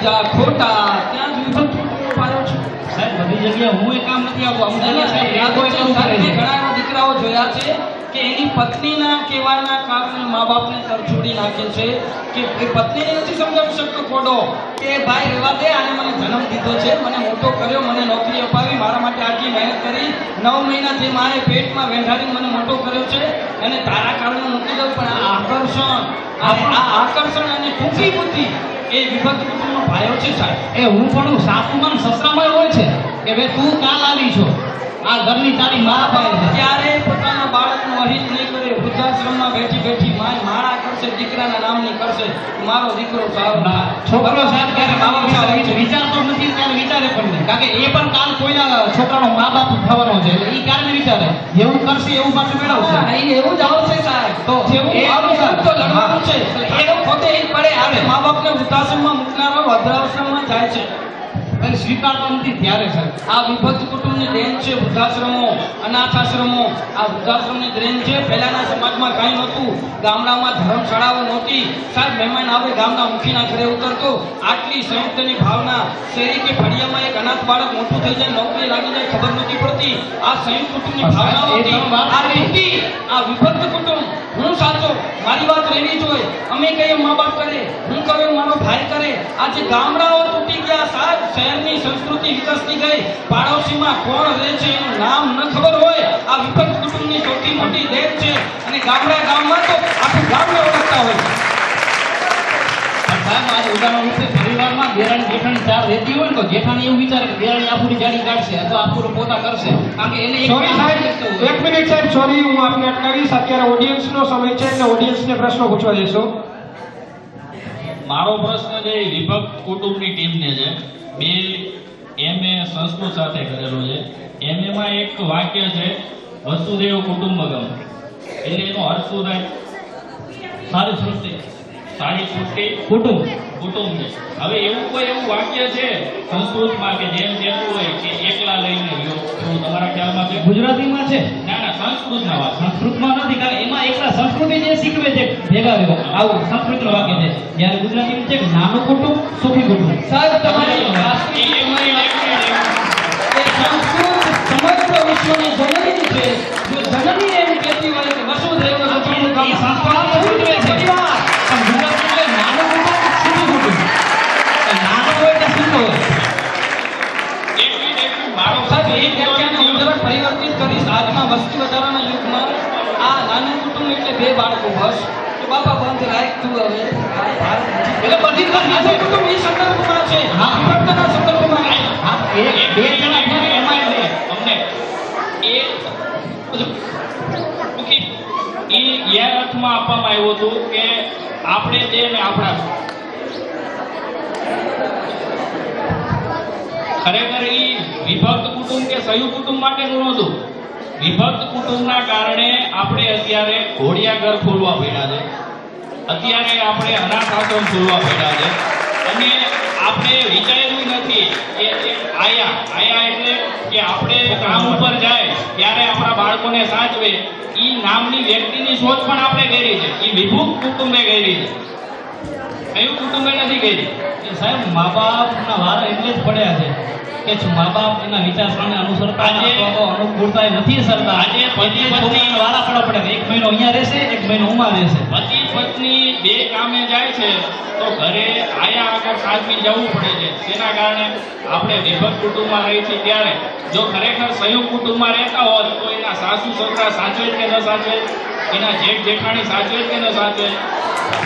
બીજા ખોટા ત્યાં જ વિભક્ત કુટુંબનો પાયો છે સાહેબ બધી જગ્યાએ હું એ કામ નથી આવતો અમુક જગ્યાએ સાહેબ યાદ કોઈ છે, કામ કરે મેં છે ઘણા એવા દીકરાઓ જોયા છે કે એની પત્નીના કહેવાના કારણે મા બાપને તરછોડી નાખે છે કે એ પત્નીને નથી સમજાવી શકતો ખોડો કે ભાઈ રહેવા દે, આને મને જન્મ દીધો છે, મને મોટો કર્યો, મને નોકરી અપાવી, મારા માટે આટલી મહેનત કરી, 9 મહિનાથી માએ પેટમાં વેંઢારીને મને મોટો કર્યો છે અને તારા કારણે મૂકી દઉં. પણ આ આકર્ષણ અને ટૂંકી બુદ્ધિ એ વિભક્ત કુટુંબનો પાયો છે સાહેબ. એ હું પણ સાસુમાં ને સસરામાં હોય છે કે ભાઈ તું કાલ આવી છો, આ ઘરની તારી મા પાસે છે. ત્યારે પોતાના બાળકનું અહિત નહીં કરે, વૃદ્ધાશ્રમમાં બેઠી બેઠી માળા કરશે, દીકરાના નામની કરશે, મારો દીકરો સારો ના. છોકરો સાહેબ ક્યારે મા બાપ વિશે વિચારતો નથી, ત્યારે વિચારે પણ નહીં, કારણ કે એ પણ કાલ કોઈના છોકરાનો મા બાપ થવાનો છે, એટલે એ ક્યારે વિચારે એવું કરશે એવું પાછું મેળવશે. હા, એ એવું જ આવશે સાહેબ. તો જેવું એ આવશે અનુસાર તો લડવાનું છે. એ પોતે એ પડે આવે મા બાપને વૃદ્ધાશ્રમમાં મૂકનારો વૃદ્ધાશ્રમમાં જાય છે. પણ સ્વીકારતો નથી ત્યારે સાહેબ. આ વિભક્ત કુટુંબની દેન છે. વૃદ્ધાશ્રમો, અનાથ આશ્રમો, આ વૃદ્ધાશ્રમની દેન છે. પહેલાના સમાજમાં કાંઈ નહોતું, ગામડામાં ધર્મશાળાઓ નહોતી સાહેબ. મહેમાન આવે ગામના મુખીના ઘરે ઉતરતો, આટલી સંયુક્તની ભાવના. શેરી કે ફળિયામાં એક અનાથ બાળક મોટું થઈ જાય, નોકરી લાગી જાય, ખબર નહોતી પડતી. આ સંયુક્ત કુટુંબની ભાવના હતી. આ રીતિ, આ વિભક્ત કુટુંબ. હું સાચો, મારી વાત રહેવી જોઈએ, અમે કહીએ મા બાપ કરે, હું કરું મારો ભાઈ કરે. આજે ગામડાઓ તૂટી ગયા સાહેબ. શહેરની સંસ્કૃતિ વિકસતી ગઈ, પાડોશીમાં કોણ રહે છે એનું નામ ન ખબર હોય. આ વિભક્ત કુટુંબની સૌથી મોટી દેન છે. અને ગામમાં તો આખું ગામને ઓળખતા હોય. સાહેબ આજ ઉદાહરણ રૂપે પરિવારમાં દેરાણી જેઠાણી ચાર રહેતી હોય ને તો જેઠાણી એવું વિચારે કે દેરાણી આપણી જાડી કાઢશે અથવા આપણું પોતા કરશે, કારણ કે એને એક સોરી સાહેબ, એક મિનિટ સાહેબ, સોરી, હું આપને અટકાવીશ. અત્યારે ઓડિયન્સનો સમય છે એટલે ઓડિયન્સને પ્રશ્નો પૂછવા દેશો. મારો પ્રશ્ન છે એ વિભક્ત કુટુંબની ટીમને છે. બે MA સંસ્કૃત સાથે કરેલો છે. MA માં એક વાક્ય છે વસુદેવ કુટુંબકમ, એટલે એનો અર્થ શું થાય? સારી સૃષ્ટિ, સારી સૃષ્ટિ કુટુંબ. કુટુંબ છે. હવે એવું કોઈ એવું વાક્ય છે સંસ્કૃતમાં કે જેમ કહેતું હોય કે એકલા લઈને રહ્યો, એવું તમારા ખ્યાલમાં છે? ગુજરાતીમાં છે, ના ના, સંસ્કૃતના વાત. સંસ્કૃતમાં નથી, કારણ કે એમાં એકલા સંસ્કૃતિ જે શીખવે છે ભેગા રહ્યો, આવું સંસ્કૃતનું વાક્ય છે. જ્યારે ગુજરાતીમાં છે કે નાનું કુટુંબ સુખી કુટુંબ. સાહેબ તમારી એ એમાં એક એ સંસ્કૃત સમગ્ર વિશ્વની જનની છે. જો જનની એમ કહેતી હોય કે વસુદેવ કુટુંબકમ, એ સંસ્કૃત સૂચવે છે. પરિવાર. પણ ગુજરાતીમાં એટલે નાનું કુટુંબ સુખી કુટુંબ. નાનું હોય કે સુખી હોય. મારો સાહેબ એ વ્યાખ્યાને હું જરાક પરિવર્તિત કરીશ. આજના વસ્તી વધારાના યુગમાં આ નાનું કુટુંબ એટલે 2 બાળકો બસ. તો બાપા બંધ રાખ તું હવે. એટલે બધી નાનું કુટુંબ એ સંદર્ભમાં છે, વિભક્તના સંદર્ભમાં નહીં. હા, બે જણા છે એમાં એટલે અમને એ ગેર અર્થમાં આપવામાં આવ્યું હતું કે આપણે જે ને આપણા. ખરેખર એ વિભક્ત કુટુંબ કે સંયુક્ત કુટુંબ માટેનું નહોતું. વિભક્ત કુટુંબના કારણે આપણે અત્યારે ઘોડિયા ઘર ખોલવા પડ્યા છે, અત્યારે આપણે અનાથ આશ્રમ ખોલવા પડ્યા છે, અને આપણે વિચાર્યું નથી કે આયા એટલે કે આપણે કામ ઉપર જાય ત્યારે આપણા બાળકોને સાચવે. એ નામની વ્યક્તિની શોધ પણ આપણે કરી છે, એ વિભક્ત કુટુંબે કરી છે, સંયુક્ત કુટુંબે નથી કરી. એ સાહેબ મા બાપના વારા એટલે જ પડ્યા છે કે મા બાપ એના વિચારસરણી અનુસરતા અનુકૂળતા નથી સરતા. આજે પતિ પત્ની વારા પડવા પડે, એક મહિનો અહીંયા રહેશે, એક મહિનો ઉમાં રહેશે. પતિ પત્ની બે કામે જાય છે તો ઘરે આયા આગળ સાચવી જવું પડે છે. તેના કારણે આપણે વિભક્ત કુટુંબમાં રહી છીએ. ત્યારે જો ખરેખર સંયુક્ત કુટુંબમાં રહેતા હોત તો એના સાસુ સસરા સાચવે કે ન સાચવે, એના જેઠ જેઠાણી સાચવે કે ન સાચવે,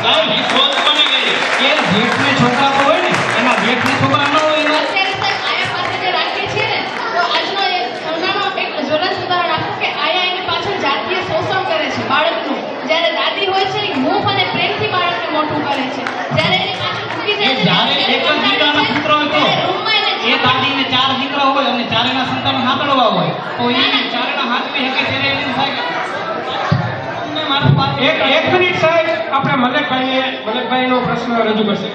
કાંઈ શોધ કોને કરી? એ જેઠને છોકરા તો હોય ને, એમાં જેઠને છોકરા ન હોય એમાં. અત્યારે સાહેબ આયા પાસે જે રાખીએ છીએ ને, તો આજનો એક નાનો એક જ્વલંત ઉદાહરણ આપું કે આયા એની પાછળ જાતીય શોષણ કરે છે બાળકનું. જ્યારે દાદી હોય છે એ હૂંફ અને પ્રેમથી બાળકને મોટું કરે છે. જ્યારે એની પાછળ મૂકી જાય છે, જ્યારે એક જ દીકરાના પુત્ર હોય તો ત્યારે રૂમમાં એને એ દાદીને 4 દીકરા હોય અને ચારેના સંતાન હાંકળવા હોય તો એ ચારેના હાંકવી શકે ત્યારે એમ થાય કે તમને મારા પાસે એક મિનિટ સાહેબ, આપણે મલેકભાઈનો પ્રશ્ન રજૂ કરશે.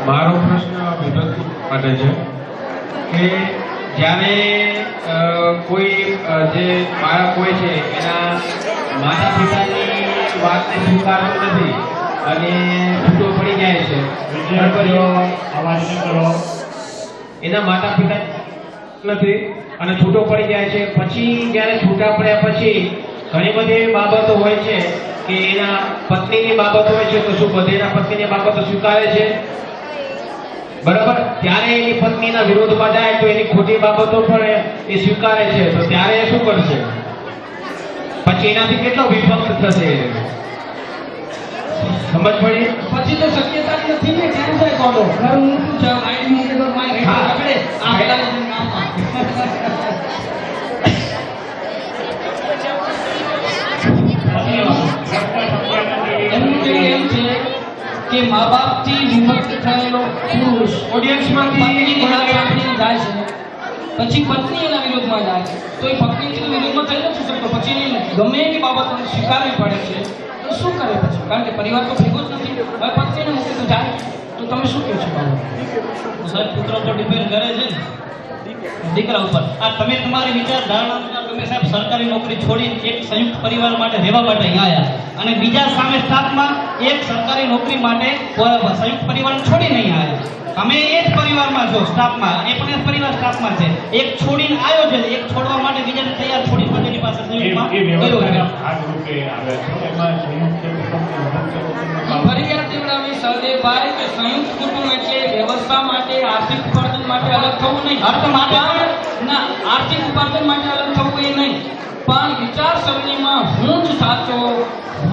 મારો પ્રશ્ન વિભક્ત માટે છે કે જ્યારે કોઈ જે બાળક હોય છે એના માતા પિતાની વાતને સ્વીકારતો નથી અને છૂટો પડી જાય છે વિદ્યાર્થીઓ અવાજ ન કરો. એના માતા પિતા નથી અને છૂટો પડી જાય છે. પછી જ્યારે છૂટા પડ્યા પછી ઘણી બધી એવી બાબતો હોય છે કે એના પત્નીની બાબત હોય છે, તો શું બધેના પત્નીની બાબતો સ્વીકારે છે? બરાબર. ત્યારે એની પત્નીના વિરોધમાં જાય તો એની ખોટી બાબતો પણ એ સ્વીકારે છે, તો ત્યારે એ શું કરશે? પછી એનાથી કેટલો વિભક્ત થશે? સમજ પડી? પછી તો શક્યતા જ નથી ને, કેમ થાય કોડો ઘર ઊંધું છે, આઈડી મૂકે તો માય રેડી હા. પકડે આ પેલા કામમાં. એમનું કહેવું એમ છે કે મા બાપથી વિભક્ત થયેલો પુરુષ ઓડિયન્સમાંથી પત્નીની વાત સાંભળીને જાય છે, પછી પત્ની એના વિરોધમાં જાય છે, તો એ પત્નીથી તો વિરોધમાં થઈ નથી શકતો, પછી એને ગમે એવી બાબતોને સ્વીકારવી પડે છે. તો શું કરે પછી? કારણ કે પરિવાર તો ભેગો જ નથી. હવે પત્નીને મૂકે તો જાય, તો તમે શું કહો છો બાબત? સાહેબ પુત્ર પર ડિપેન્ડ કરે છે ને, દીકરા ઉપર. આ તમે તમારી વિચારધારણા અનુસાર તમે સાહેબ સરકારી નોકરી છોડી એક સંયુક્ત પરિવાર માટે રહેવા માટે અહીંયા આવ્યા અને બીજા સામે સ્ટાફમાં એક સરકારી નોકરી માટે સંયુક્ત પરિવાર છોડીને અહીંયા આવ્યા. તમે એ જ પરિવારમાં છો સ્ટાફમાં, એ પણ એ જ પરિવાર સ્ટાફમાં છે. એક છોડીને આવ્યો છે, એક છોડવા માટે બીજાને તૈયાર છોડી પોતાની પાસે સંયુક્તમાં એ ગયો છે. વ્યવસ્થાના ભાગરૂપે આવે છે. એમાં સંયુક્ત કુટુંબ કે વિભક્ત કુટુંબનો ભાવ ફરિયાદ દેવડાવી સહદેવભાઈ કે સંયુક્ત કુટુંબ એટલે વ્યવસ્થા માટે, આર્થિક ઉપાર્જન માટે અલગ થવું નહીં. અર્થ માટે ના, આર્થિક ઉપાર્જન માટે અલગ થવું એ નહીં, પણ વિચારસરણીમાં હું જ સાચો,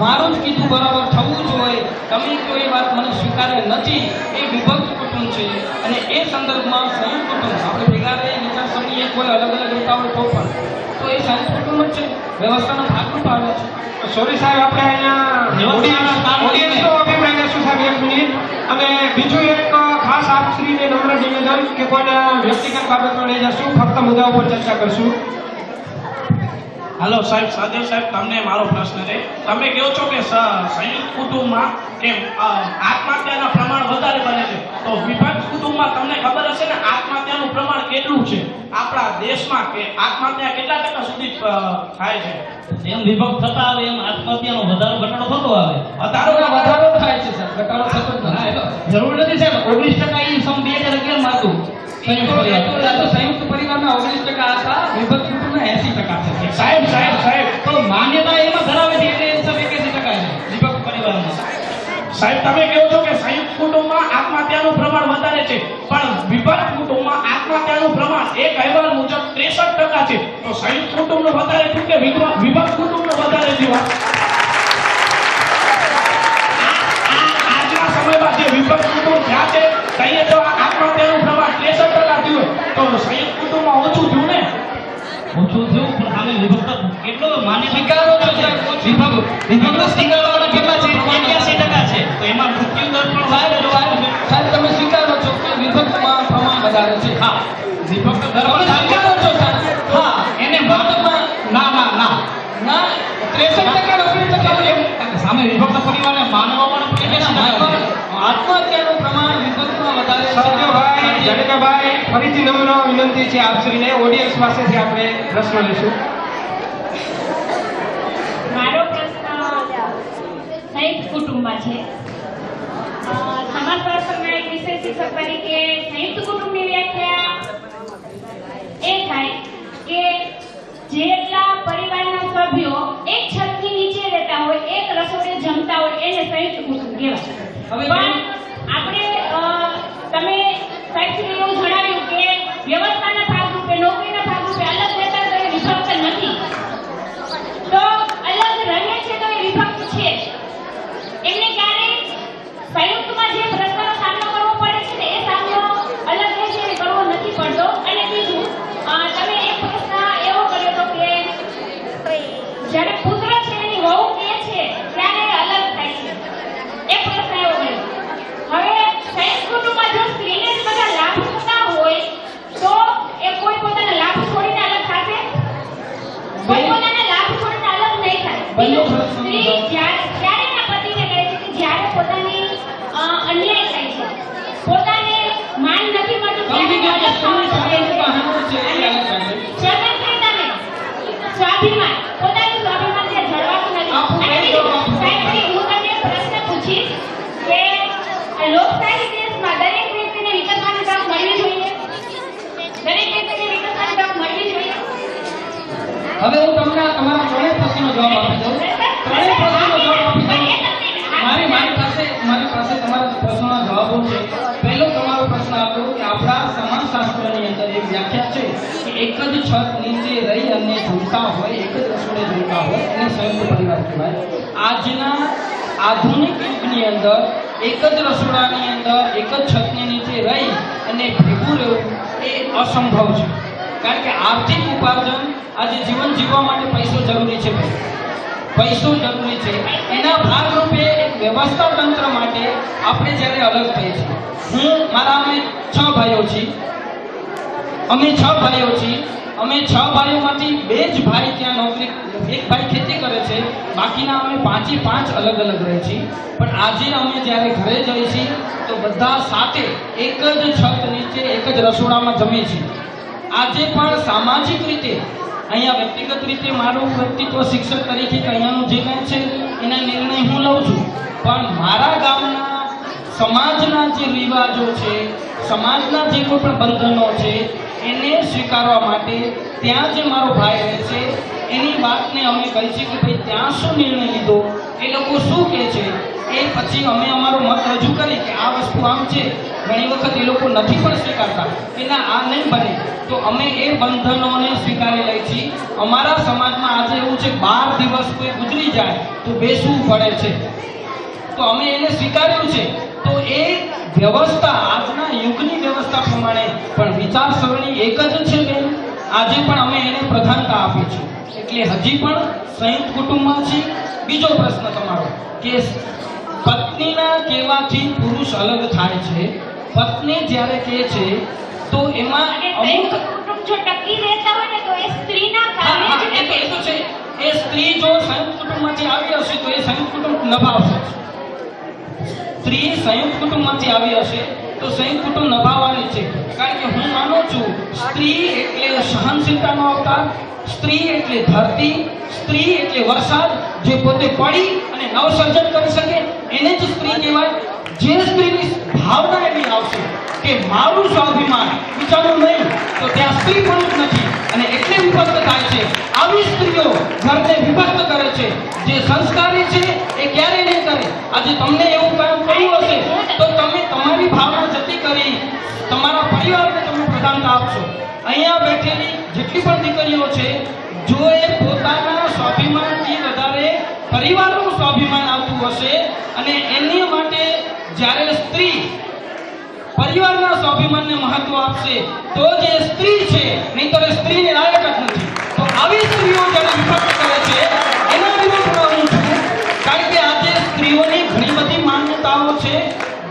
મારું જ કીધું બરાબર થવું જોઈએ. તમે કોઈ વાત મને સ્વીકારે નથી, એ વિભક્ત કુટુંબ છે. અને એ સંદર્ભમાં સંયુક્ત કુટુંબ આપણે ભેગા રહીએ, વિચારસરણી એક હોય, અલગ અલગ રહેતા હોય તો પણ, તો એ સંયુક્ત કુટુંબ જ છે, વ્યવસ્થાનો ભાગરૂપ આવે છે. સોરી સાહેબ, આપણે અહીંયા ઓડિયન્સનો અભિપ્રાય લેશું સાહેબ, 1 મિનિટ. અને બીજું એક ખાસ આપ શ્રીને નમ્ર નિવેદન કે કોઈના વ્યક્તિગત બાબતમાં લઈ જશું, ફક્ત મુદ્દા ઉપર ચર્ચા કરશું. હાલો સાહેબ, સહદેવ સાહેબ, તમને મારો પ્રશ્ન છે. તમે કહો છો કે સંયુક્ત કુટુંબમાં કે આત્મહત્યાના પ્રમાણ વધારે બને છે, તો વિભક્ત કુટુંબમાં તમને ખબર હશે ને આત્મહત્યાનું પ્રમાણ કેટલું છે આપણા દેશમાં, કે આત્મહત્યા કેટલા ટકા સુધી થાય છે? એમ વિભક્ત થતા આવે એમ આત્મહત્યાનો વધારો ઘટાડો થતો આવે. વધારો થાય છે સર, ઘટાડો થતો જ હા, નથી. એટલે જરૂર નથી સાહેબ. 19% એ સમ 2011 માં હતું સંયુક્ત પરિવાર. તો સંયુક્ત પરિવારના 19% હતા, વિભક્ત કુટુંબના 80% છે. સાહેબ સાહેબ સાહેબ તો માન્યતા એમાં ધરાવે છે એટલે સમ 81% છે વિભક્ત પરિવારમાં. સાહેબ, તમે કહો છો કે સંયુક્ત કુટુંબમાં આત્મહત્યાનું પ્રમાણ વધારે છે, પણ વિભક્ત કુટુંબમાં આત્મહત્યાનું પ્રમાણ એક અહેવાલ મુજબ 63% છે. તો સંયુક્ત કુટુંબનું વધારે થયું કે વિભક્ત કુટુંબનું વધારે થયું? આજના સમયમાં જે વિભક્ત કુટુંબ થયા છે, કહીએ તો આત્મહત્યાનું પ્રમાણ 63% થયું, તો સંયુક્ત કુટુંબમાં ઓછું થયું ને? ઓછું થયું પણ સામે વિભક્ત કેટલો માન્યતા સ્વીકારો છો સાહેબ? વિભક્ત સ્વીકારવાના કેટલા છે? 81% છે. તો એમાં મૃત્યુ દર પણ વધારે જોવા મળે છે. સાહેબ, તમે સ્વીકારો છો કે વિભક્તમાં પ્રમાણ વધારે છે? હા, વિભક્ત દર તમે પણ સ્વીકારો છો સાહેબ? હા, એને વિભક્તમાં ના ના ના ના 63% 19% એમ સામે વિભક્ત પરિવારને માનવામાં પણ એના માનવામાં આત્મહત્યાનું પ્રમાણ વિભક્તમાં વધારે છે. સત્યભાઈ, જનકાભાઈ, ફરીથી નમ્ર વિનંતી છે આપ શ્રીને, ઓડિયન્સ પાસેથી આપણે પ્રશ્ન લઈશું. મારો પ્રશ્ન સંયુક્ત કુટુંબમાં છે. સમાજશાસ્ત્રના એક વિષય શિક્ષક તરીકે સંયુક્ત કુટુંબની વ્યાખ્યા એ થાય કે જેટલા પરિવારના સભ્યો એક છતની નીચે રહેતા હોય, એક રસોડે જમતા હોય, એને સંયુક્ત કુટુંબ કહેવાય. હવે પણ આપણે તમે સાહેબશ્રીએ એવું જણાવ્યું કે વ્યવસ્થાના ભાગરૂપે, નોકરીના ભાગરૂપે અલગ રહેતા તો એ વિભક્ત નથી. તો અલગ રહે છે તો એ વિભક્ત છે. એમને ક્યારેય સંયુક્તમાં જે પ્રશ્નનો સામનો કરવો પડે છે ને, એ સામનો અલગ રહે છે એને કરવો નથી પડતો. અને બીજું, તમે એક પ્રશ્ન એવો કર્યો હતો કે જ્યારે પુત્ર છે એની વહુ કે છે ત્યારે અલગ થાય છે. એક પ્રશ્ન એવો કર્યો. હવે સંયુક્ત કુટુંબમાં જો સ્ત્રીને જ બધા લાભ થતા હોય તો એ કોઈ પોતાના લાભ છોડીને અલગ થશે? કોઈ પોતાના લાભ છોડીને અલગ નહીં થાય. બીજું, સ્ત્રી જ્યારે એના પતિને કહે છે કે જ્યારે પોતાની અન્યાય થાય છે, પોતાને માન નથી મળતું, સમજી ત્યારે ગયા અલગ થવાનું કહે છે. છે એ અલગ થાય છે. સ્વતંત્રતા નહીં, સ્વાભિમાન, પોતાનું સ્વાભિમાન ત્યાં જળવાતું નથી. આપણું અને એ બીજું, જવાબ આપો. સાહેબ, હું તમને પ્રશ્ન પૂછીશ હવે હું તમને આ તમારા ત્રણેય પ્રશ્નનો જવાબ આપી દઉં. ત્રણેય પ્રશ્નનો જવાબ આપી દઉં. મારી પાસે તમારા પ્રશ્નોના જવાબો છે. પહેલો તમારો પ્રશ્ન હતો કે આપણા સમાજશાસ્ત્રની અંદર એક વ્યાખ્યા છે કે એક જ છત નીચે રહી અને ઝૂલતા હોય, એક જ રસોડે ઝૂલતા હોય એને સંયુક્ત પરિવાર કહેવાય. આજના આધુનિક યુગની અંદર એક જ રસોડાની અંદર એક જ છતની નીચે રહી અને ભેગું રહેવું એ અસંભવ છે. કારણ કે આર્થિક ઉપાર્જન આજે જીવન જીવવા માટે પૈસો જરૂરી છે. પૈસો જરૂરી છે. એના ભાગરૂપે એક વ્યવસ્થા તંત્ર માટે આપણે જ્યારે અલગ થઈએ છીએ, અમે 6 ભાઈઓ છીએ. અમે 6 ભાઈઓમાંથી 2 જ ભાઈ ત્યાં નોકરી, એક ભાઈ ખેતી કરે છે, બાકીના અમે 5 અલગ અલગ રહે છીએ. પણ આજે અમે જ્યારે ઘરે જઈએ છીએ તો બધા સાથે એક જ છત નીચે એક જ રસોડામાં જમીએ છીએ. આજે પણ સામાજિક રીતે અહીંયા વ્યક્તિગત રીતે મારું વ્યક્તિત્વ શિક્ષક તરીકે અહીંયાનું જે કાંઈ છે એના નિર્ણય હું લઉં છું, પણ મારા ગામના સમાજના જે રિવાજો છે, સમાજના જે કોઈ પણ બંધનો છે એને સ્વીકારવા માટે ત્યાં જે મારો ભાઈ રહે છે એની વાતને અમે કહી છીએ કે ભાઈ ત્યાં શું નિર્ણય લીધો, એ લોકો શું કહે છે, એ પછી અમે અમારો મત રજૂ કરી કે આ વસ્તુ આમ છે. ઘણી વખત એ લોકો નથી પણ સ્વીકારતા કે ના આ નહીં બને, તો અમે એ બંધનોને સ્વીકારી લઈએ છીએ. અમારા સમાજમાં આજે એવું છે 12 દિવસ કોઈ ગુજરી જાય તો બેસવું પડે છે, તો અમે એને સ્વીકાર્યું છે. તો એ વ્યવસ્થા આજના યુગની વ્યવસ્થા પ્રમાણે પણ વિચારસરણી એક જ છે બેન. આજે પણ અમે એને પ્રધાનતા આપી છે, એટલે હજી પણ સંયુક્ત કુટુંબમાં છીએ. બીજો પ્રશ્ન તમારો કે પત્નીના કહેવાથી પુરુષ અલગ થાય છે. પત્ની જ્યારે કહે છે તો એમાં અમુક કુટુંબ જો ટકી રહેતા હોય ને તો એ સ્ત્રીના કારણે જ ટકે એ તો છે. એ સ્ત્રી જો સંયુક્ત કુટુંબમાંથી આવી હશે તો એ સંયુક્ત કુટુંબ નભાવશે. સ્ત્રી સંયુક્ત કુટુંબમાંથી આવી હશે તો સંયુક્ત કુટુંબ નભાવવાની છે. કારણ કે હું માનું છું સ્ત્રી એટલે સહનશીલતાનો અવતાર, સ્ત્રી એટલે ધરતી, સ્ત્રી એટલે વરસાદ જે પોતે પડી અને નવસર્જન કરી શકે એને જ સ્ત્રી કહેવાય. જે સ્ત્રીની ભાવના એવી આવશે કે મારું સ્વાભિમાન બીજાનું નહીં, તો ત્યાં સ્ત્રી પણ જ નથી અને એટલે વિભક્ત થાય છે. આવી સ્ત્રીઓ ઘરને વિભક્ત કરે છે. જે સંસ્કારી છે એ ક્યારે નહીં કરે. આજે તમને એવું કામ કર્યું હશે તો તમે તમારી ભાવના જતી કરી તમારા પરિવારને તમે પ્રધાનતા આપશો. અહીંયા બેઠેલી જેટલી પણ દીકરીઓ છે, જો એ પોતાના સ્વાભિમાનથી વધારે પરિવારનું સ્વાભિમાન આવતું હશે અને એની માટે જ્યારે સ્ત્રી પરિવારના સ્વાભિમાનને મહત્વ આપશે તો જ એ સ્ત્રી છે, નહીંતર સ્ત્રીને લાયક જ નથી. તો આવી સ્ત્રીઓ જ્યારે વિભક્ત કરે છે એના વિરોધમાં હું છું. કારણ કે આજે સ્ત્રીઓની ઘણી બધી માન્યતાઓ છે.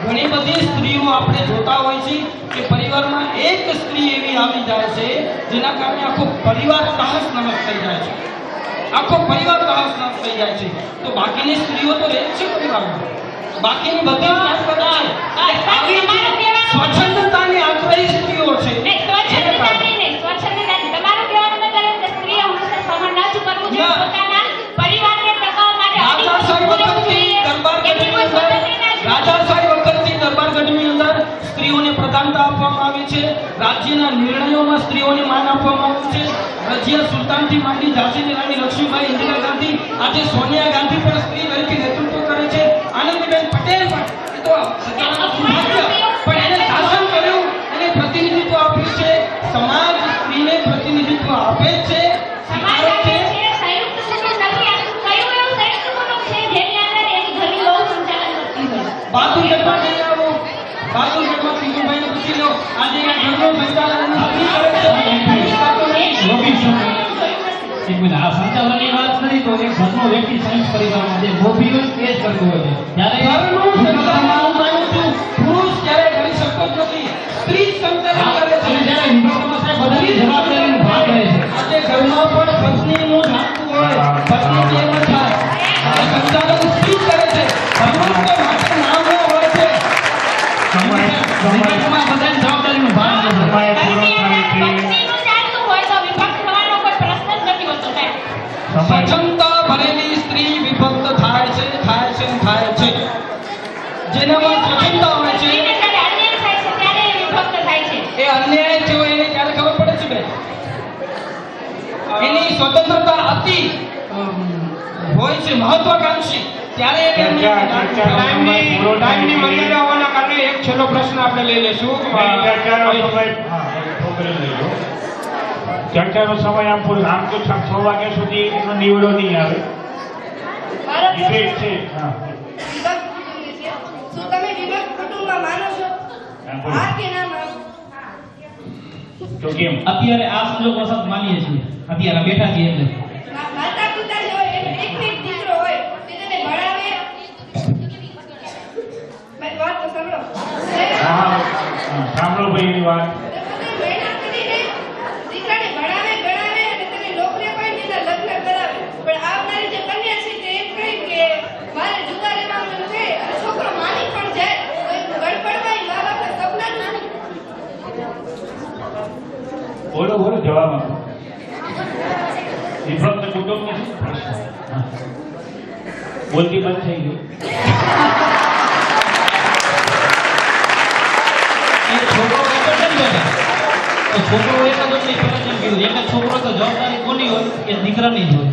ઘણી બધી સ્ત્રીઓ આપણે જોતા હોય છે કે પરિવારમાં એક સ્ત્રી એવી આવી જાય છે જેના કારણે આખો પરિવાર તહસ નમસ થઈ જાય છે. આખો પરિવાર તહસ નમસ થઈ જાય છે. તો બાકીની સ્ત્રીઓ તો રહે જ છે પરિવારમાં, બાકીની બધી સ્વચ્છંદતાની આગ્રહી સ્ત્રીઓ છે. તમારું કહેવાનો મતલબ કે સ્ત્રીએ હંમેશા સહન ન જ કરવું જોઈએ પોતાના પરિવારને ટકાવવા માટે. રાજાશાહી વખતથી દરબારગઢની અંદર સ્ત્રીઓને પ્રધાનતા આપવામાં આવી છે. રાજ્યના નિર્ણયોમાં સ્ત્રીઓને માન આપવામાં આવ્યું છે. રજિયા સુલતાનથી માંડી ઝાંસીની રાણી લક્ષ્મીબાઈ, ઇન્દિરા ગાંધી, આજે સોનિયા ગાંધી પણ સ્ત્રી તરીકે નેતૃત્વ કરે છે. આનંદીબેન પટેલ પણ એ તો પણ એને શાસન કર્યું, એને પ્રતિનિધિત્વ આપ્યું છે. સમાજ સ્ત્રીને પ્રતિનિધિત્વ આપે જ છે, સ્વીકારે છે. બહાદુરગઢમાં જઈ આવો, બહાદુરગઢમાં પિંગુભાઈને પૂછી લો. આજે આ ઘરનું સંચાલન સ્ત્રી કરે છે. આ સંચાલનની વાત કરી તો એક ઘરનો વ્યક્તિ સંયુક્ત પરિવારમાં જે મોભીઓ કેસ કરતો હોય છે ત્યારે ઘરનું સંચાલન હું માનું છું પુરુષ ક્યારેય કરી શકતો જ નથી, સ્ત્રી જ સંચાલન કરે છે. જ્યારે વિભાગમાં સાહેબ બધાની જવાબદારીનો ભાગ રહે છે. આજે ઘરમાં પણ પત્નીનું જાણતું હોય, પત્ની કેમ ન થાય, આ સંચાલન સ્ત્રી જ કરે છે. ઘરનું તો માત્ર નામ હોય છે. વિભાગમાં બધાની જવાબદારીનો ભાગ રહે છે. પત્નીનું જાણતું હોય તો વિભક્ત થવાનો કોઈ પ્રશ્ન જ નથી હોતો સાહેબ. સ્વચ્છંદતા ભરેલી સ્ત્રી વિભક્ત થાય છે, થાય છે, થાય છે. જેનામાં સ્વચ્છંદતા હોય છે સ્ત્રીને જ્યારે અન્યાય થાય છે ત્યારે એ વિભક્ત થાય છે. એ અન્યાય થયો એને ક્યારે ખબર પડે છે બેન? એની સ્વતંત્રતા આપતી હોય છે મહત્વાકાંક્ષી ત્યારે ટાઈમની મર્યાદા હોવાના કારણે એક છેલ્લો પ્રશ્ન આપણે લઈ લેશું. ચર્ચાનો સમય આમ પૂરો આમ તો 6 વાગ્યા સુધી એનો નિવડો નહીં આવે. મારો ડિબેટ છે. હા. વિભક્ત કુટુંબની છે. શું તમે વિભક્ત કુટુંબમાં માનો છો? હા કે ના માનો? તો કેમ? અત્યારે આ સંજોગ વસાત માનીએ છીએ, અત્યારે બેઠા છીએ એટલે માતા પિતા જે હોય એનો એક દીકરો હોય તે તેને ભણાવે. ભાઈ વાત તો સાંભળો. હા, સાંભળો ભાઈ એની વાત. મહેનત કરીને દીકરાને ભણાવે ગણાવે અને તેને નોકરી અપાય તેના લગ્ન કરાવે. પણ આવનારી જે કન્યા છે તે એમ કહે કે મારે જુદા રહેવાનું છે અને છોકરો માની પણ જાય તો એ ગડબડમાં મા બાપના સપના નથી. બોલો બોલો જવાબ આપો. વિભક્ત કુટુંબની શું પ્રશ્ન? હા. બોલતી બંધ થઈ ગઈ. એ છોકરો એક જ બેઠા તો છોકરો એક જ એટલે પહેલા જેમ કીધું એક જ છોકરો તો જવાબદારી કોની હોય કે દીકરાની જ હોય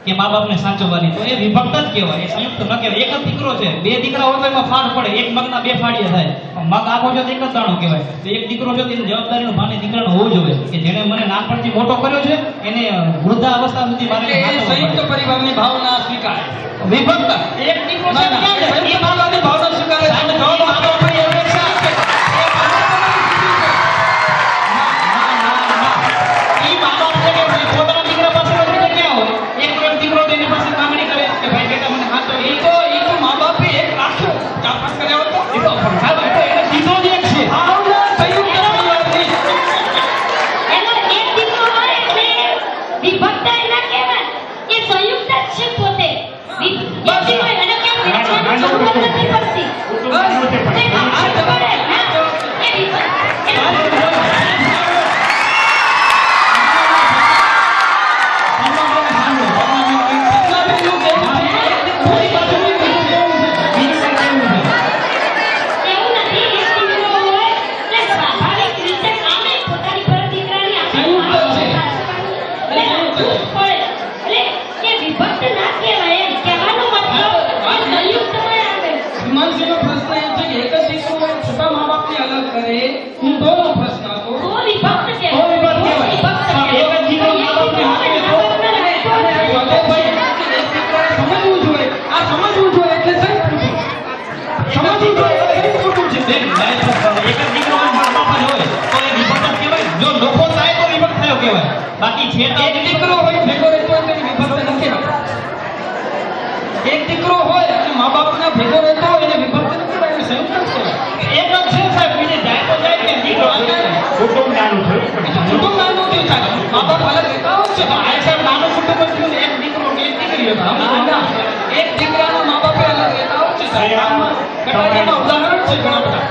કે મા બાપને સાચવવાની. તો એ વિભક્ત જ કહેવાય, એ સંયુક્ત ન કહેવાય. એક જ દીકરો છે, બે દીકરા હોય તો એમાં ફાટ પડે, એક મગના બે ફાડિયા થાય. મગ આખો છે તો એક જ દાણો કહેવાય. તો એક દીકરો છે તેની જવાબદારીનું ભાન એ દીકરાને હોવું જોઈએ કે જેણે મને નાનપણથી મોટો કર્યો છે એને વૃદ્ધાવસ્થા સુધી મારે એટલે એ સંયુક્ત પરિવારની ભાવના સ્વીકારે. વિભક્ત એક દીકરો છે ના, ના, ક્યાં જાય? સંયુક્ત પરિવારની ભાવના સ્વીકારે છે. અને જવાબ આપો ભાઈ એવી અપેક્ષા છે. ઈ મા બાપ છે કે પોતાના દીકરા પાસે વગર ક્યાં હોય? એક દીકરો તેની પાસે માંગણી કરે કે ભાઈ બેટા મને હાથ એ તો મા બાપે એક રાખ્યો ચાપાસ કર્યો હતો. એ તો ભણતા હોય તો એને સીધો જ એક છે. ભાવના સંયુક્ત પરિવારની. એનો એક દીકરો હોય એટલે વિભક્ત ના કહેવાય, એ સંયુક્ત જ છે પોતે. વિભક્ત હોય અને કેમ વેચવાની જરૂર નથી પડતી. કુટુંબ નાનું છે પણ તે આ પડે હા એ વિભક્ત એવું નથી. એક દીકરો હોય એટલે સ્વાભાવિક રીતે આમે પોતાની પર દીકરાની આશા પડે એટલે એ વિભક્ત ના કહેવાય. એમ કહેવાનો મતલબ એ સંયુક્તમાં આવે. હિમાંશુનો પ્રશ્ન એ છે કે એક જ દીકરો હોય છતાં મા બાપને અલગ કરે તોનો પ્રશ્ન હતો. તો વિભક્ત કહેવાય. તો વિભક્ત કહેવાય. એક જ દીકરો મા બાપને હાથે તો સમજવું જોઈએ, આ સમજવું જોઈએ એટલે સંયુક્ત કુટુંબ. સમજવું જોઈએ એટલે સંયુક્ત કુટુંબ છે. એક જ દીકરો હોય મા બાપ જ હોય તો એ વિભક્ત કહેવાય. જો લોકો થાય તો વિભક્ત થયો કહેવાય. બાકી છે તો એક દીકરો હોય ભેગો રહેતો હોય તેને વિભક્ત ન કહેવાય. એક દીકરો હોય અને મા બાપના ભેગો રહેતો હોય એને વિભક્ત ન કહેવાય, એને સંયુક્ત જ કહેવાય. એક જ છે સાહેબ, બીજે જાય તો જાય કે દીકરો કુટુંબ નાનું થયું. કુટુંબ નાનું થયું થાય. મા બાપ અલગ રહેતા હોય છે તો આ સાહેબ નાનું કુટુંબ જ થયું ને, એક દીકરો કે એક દીકરી હતા. ના, ના. એક દીકરાના મા બાપે અલગ રહેતા હોય છે સાહેબ. આમાં ઘણા ઉદાહરણ છે ઘણા બધા.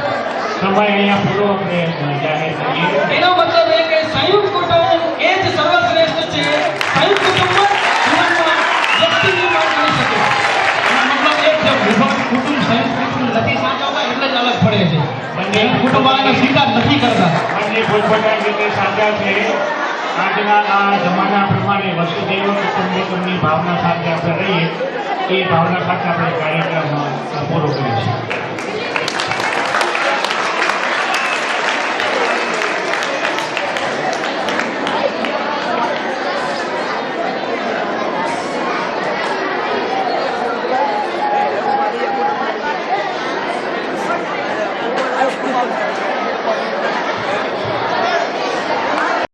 સમય અહીંયા પૂરો આપણે જાહેર કરીએ. એનો મતલબ એ કે સંયુક્ત કુટુંબ એ જ સર્વશ્રેષ્ઠ છે. સંયુક્ત કુટુંબ જીવનમાં વ્યક્તિ નિર્માણ કરી શકે. એનો મતલબ એ છે વિભક્ત કુટુંબ સંયુક્ત કુટુંબ નથી સાચવતા એટલે જ અલગ પડે છે. બંને કુટુંબ વાળાને સ્વીકાર નથી કરતા. બંને પોતપોતાની રીતે સાચા છે. આજના આ જમાના પ્રમાણે વસુદેવ કુટુંબકમની ભાવના સાથે આપણે રહીએ, એ ભાવના સાથે આપણે કાર્યક્રમ પૂરો કરીએ છીએ.